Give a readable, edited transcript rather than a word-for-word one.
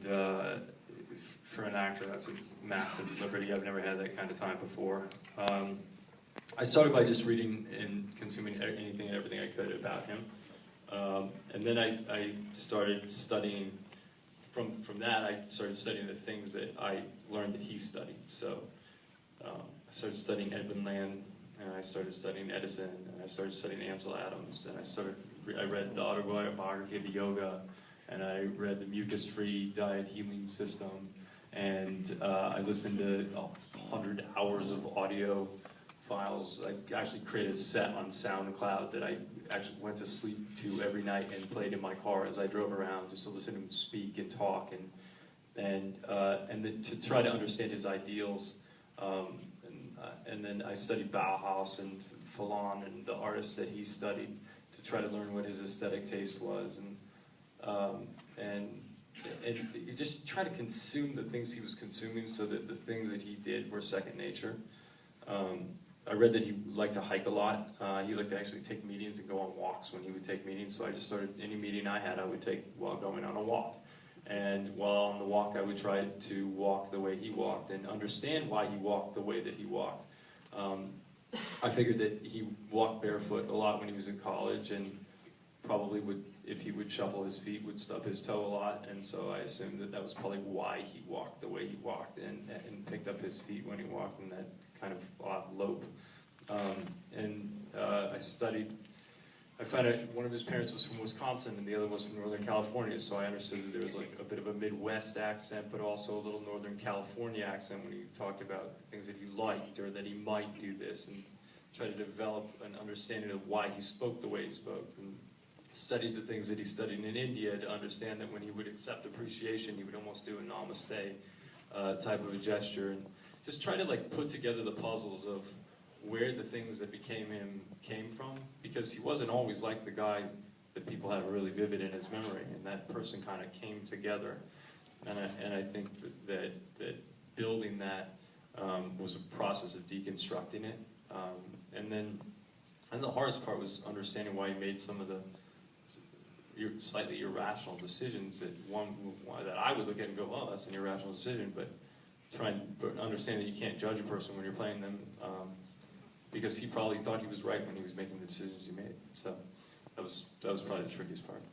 and for an actor, that's a massive liberty. I've never had that kind of time before. I started by just reading and consuming anything and everything I could about him. And then I started studying, from that I started studying the things that I learned that he studied. So I started studying Edwin Land, and I started studying Edison, and I started studying Ansel Adams, and I read the autobiography of yoga, and I read the mucus-free diet healing system, and I listened to 100 hours of audio files. I actually created a set on SoundCloud that I actually went to sleep to every night and played in my car as I drove around, just to listen to him speak and talk, and then to try to understand his ideals. And then I studied Bauhaus and Fallon and the artists that he studied to try to learn what his aesthetic taste was, and just try to consume the things he was consuming so that the things that he did were second nature. I read that he liked to hike a lot. He liked to actually take meetings and go on walks when he would take meetings, so I just started, any meeting I had I would take while going on a walk. And while on the walk I would try to walk the way he walked and understand why he walked the way that he walked. I figured that he walked barefoot a lot when he was in college, and probably would, if he would shuffle his feet, would stub his toe a lot, and so I assumed that that was probably why he walked the way he walked, and picked up his feet when he walked in that kind of odd lope. I found out one of his parents was from Wisconsin and the other was from Northern California, so I understood that there was like a bit of a Midwest accent, but also a little Northern California accent when he talked about things that he liked or that he might do this, and try to develop an understanding of why he spoke the way he spoke, and studied the things that he studied in India to understand that when he would accept appreciation, he would almost do a namaste type of a gesture, and just try to like put together the puzzles of where the things that became him came from, because he wasn't always like the guy that people have really vivid in his memory, and that person kind of came together, and I think that building that was a process of deconstructing it, and the hardest part was understanding why he made some of the slightly irrational decisions that I would look at and go, oh, that's an irrational decision, but try and understand that you can't judge a person when you're playing them, because he probably thought he was right when he was making the decisions he made. So that was probably the trickiest part.